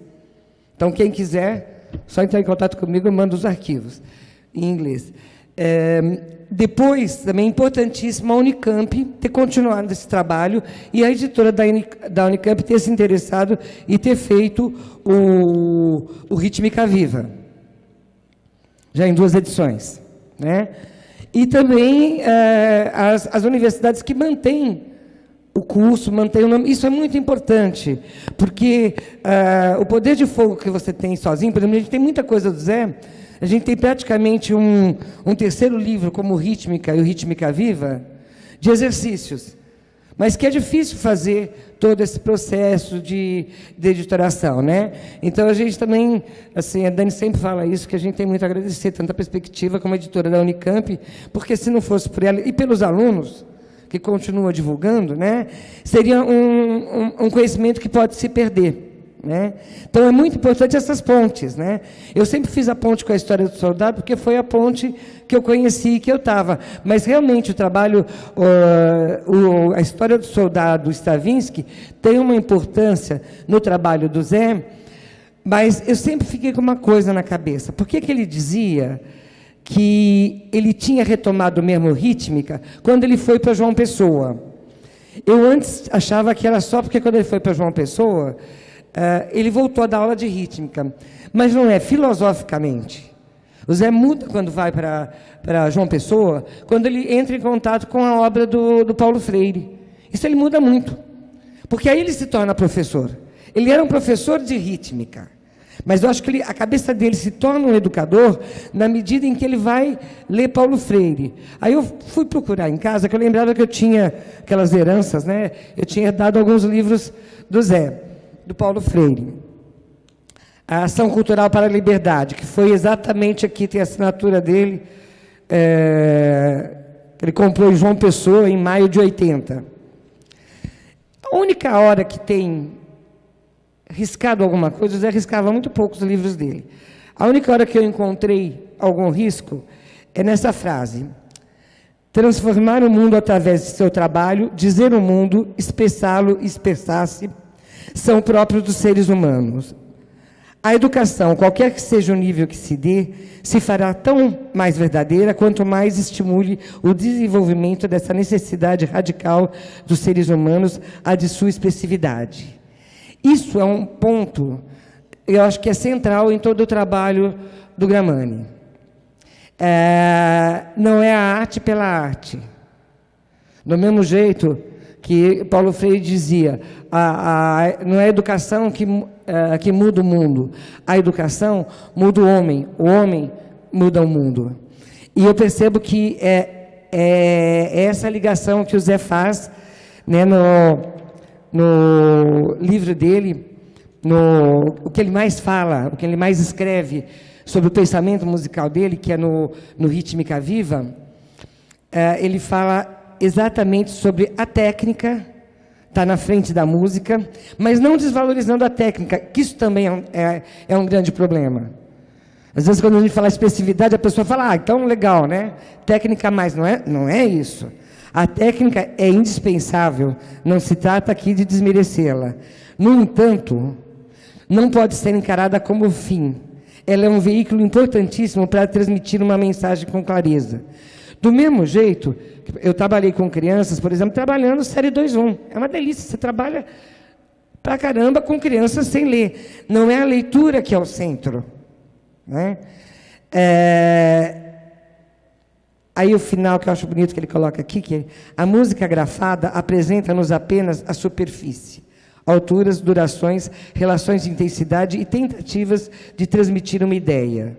Então, quem quiser, só entrar em contato comigo, eu mando os arquivos em inglês. Depois, também é importantíssimo a Unicamp ter continuado esse trabalho e a editora da Unicamp ter se interessado e ter feito o Rítmica Viva, já em 2 edições, né? E também as universidades que mantêm o curso, mantêm o nome. Isso é muito importante, porque o poder de fogo que você tem sozinho, por exemplo, a gente tem muita coisa do Zé, a gente tem praticamente um 3º livro, como o Rítmica e o Rítmica Viva, de exercícios, mas que é difícil fazer todo esse processo de editoração, né? Então, a gente também, assim, a Dani sempre fala isso, que a gente tem muito a agradecer, tanto a perspectiva como a editora da Unicamp, porque se não fosse por ela, e pelos alunos, que continuam divulgando, né, seria um conhecimento que pode se perder, né? Então, é muito importante essas pontes, né? Eu sempre fiz a ponte com a história do soldado, porque foi a ponte que eu conheci e que eu estava. Mas, realmente, o trabalho, a história do soldado Stravinsky tem uma importância no trabalho do Zé, mas eu sempre fiquei com uma coisa na cabeça. Por que ele dizia que ele tinha retomado mesmo rítmica quando ele foi para João Pessoa? Eu antes achava que era só porque quando ele foi para João Pessoa, ele voltou a dar aula de rítmica. Mas não é, filosoficamente. O Zé muda quando vai para João Pessoa, quando ele entra em contato com a obra do Paulo Freire. Isso ele muda muito. Porque aí ele se torna professor. Ele era um professor de rítmica. Mas eu acho que a cabeça dele se torna um educador na medida em que ele vai ler Paulo Freire. Aí eu fui procurar em casa, que eu lembrava que eu tinha aquelas heranças, né? Eu tinha dado alguns livros do Zé, do Paulo Freire. A Ação Cultural para a Liberdade, que foi exatamente aqui, tem a assinatura dele, ele comprou em João Pessoa em maio de 80. A única hora que tem riscado alguma coisa, o Zé riscava muito poucos livros dele. A única hora que eu encontrei algum risco é nessa frase: transformar o mundo através de seu trabalho, dizer o mundo, expressá-lo e expressar-se, são próprios dos seres humanos. A educação, qualquer que seja o nível que se dê, se fará tão mais verdadeira quanto mais estimule o desenvolvimento dessa necessidade radical dos seres humanos, a de sua expressividade. Isso é um ponto, eu acho que é central em todo o trabalho do Gramani. Não é a arte pela arte. Do mesmo jeito que Paulo Freire dizia, não é a educação que muda o mundo, a educação muda o homem muda o mundo. E eu percebo que é essa ligação que o Zé faz, né, no livro dele, o que ele mais fala, o que ele mais escreve sobre o pensamento musical dele, que é no Rítmica Viva, ele fala exatamente sobre a técnica, está na frente da música, mas não desvalorizando a técnica, que isso também é um grande problema. Às vezes, quando a gente fala expressividade, a pessoa fala, então legal, né? Técnica mais, não é isso. A técnica é indispensável, não se trata aqui de desmerecê-la. No entanto, não pode ser encarada como fim. Ela é um veículo importantíssimo para transmitir uma mensagem com clareza. Do mesmo jeito, eu trabalhei com crianças, por exemplo, trabalhando série 2-1. É uma delícia, você trabalha pra caramba com crianças sem ler. Não é a leitura que é o centro, né? Aí o final que eu acho bonito que ele coloca aqui, que a música grafada apresenta-nos apenas a superfície, alturas, durações, relações de intensidade e tentativas de transmitir uma ideia.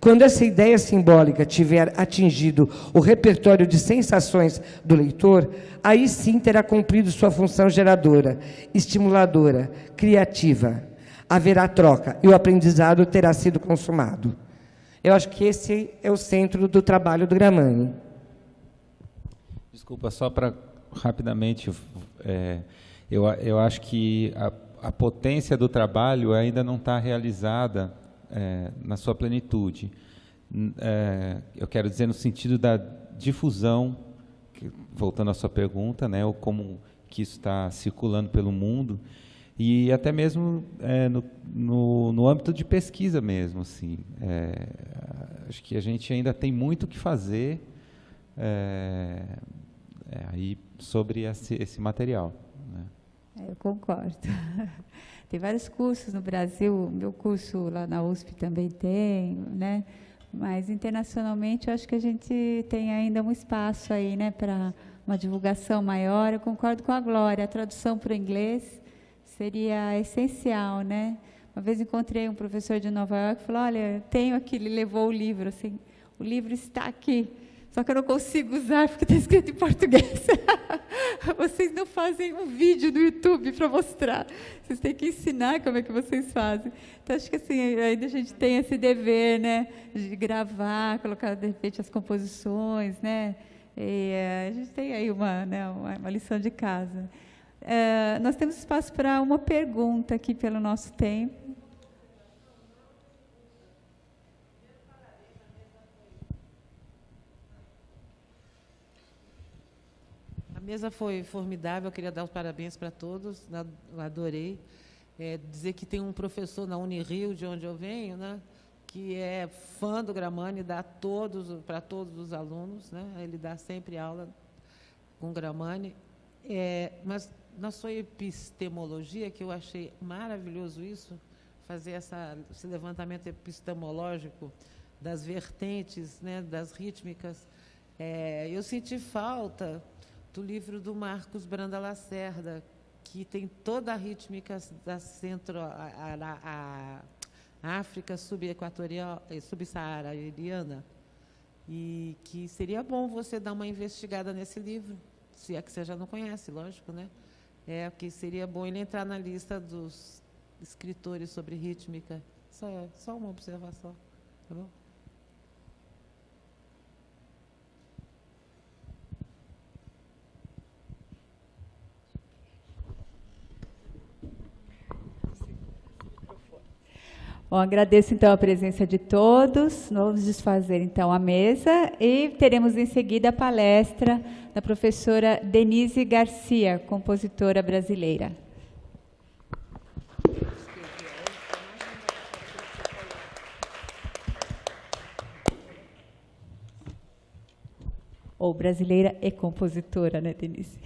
Quando essa ideia simbólica tiver atingido o repertório de sensações do leitor, aí sim terá cumprido sua função geradora, estimuladora, criativa. Haverá troca e o aprendizado terá sido consumado. Eu acho que esse é o centro do trabalho do Gramani. Desculpa, só para rapidamente, eu acho que a potência do trabalho ainda não está realizada na sua plenitude. Eu quero dizer no sentido da difusão, voltando à sua pergunta, né, ou como que isso está circulando pelo mundo, e até mesmo no âmbito de pesquisa mesmo, assim. Acho que a gente ainda tem muito o que fazer aí sobre esse material, né? Eu concordo. Tem vários cursos no Brasil, meu curso lá na USP também tem, né? Mas internacionalmente eu acho que a gente tem ainda um espaço aí, né, para uma divulgação maior. Eu concordo com a Glória, a tradução para o inglês seria essencial, né? Uma vez encontrei um professor de Nova York que falou, olha, tenho aqui, ele levou o livro, assim, o livro está aqui, só que eu não consigo usar porque está escrito em português. Vocês não fazem um vídeo no YouTube para mostrar, vocês têm que ensinar como é que vocês fazem. Então, acho que assim, ainda a gente tem esse dever, né, de gravar, colocar, de repente, as composições, né, e a gente tem aí uma lição de casa. Nós temos espaço para uma pergunta aqui pelo nosso tempo. A mesa foi formidável, eu queria dar os parabéns para todos, eu adorei. Dizer que tem um professor na Unirio, de onde eu venho, né, que é fã do Gramani, dá para todos os alunos, né, ele dá sempre aula com Gramani. Mas na sua epistemologia, que eu achei maravilhoso isso, fazer esse levantamento epistemológico das vertentes, né, das rítmicas, eu senti falta do livro do Marcos Branda Lacerda, que tem toda a rítmica da a África subequatorial, subsaariana, e que seria bom você dar uma investigada nesse livro, se é que você já não conhece, lógico, né? Que seria bom ele entrar na lista dos escritores sobre rítmica. Só uma observação, tá bom? Bom, agradeço então a presença de todos. Vamos desfazer então a mesa e teremos em seguida a palestra da professora Denise Garcia, compositora brasileira. Ou brasileira e compositora, né, Denise?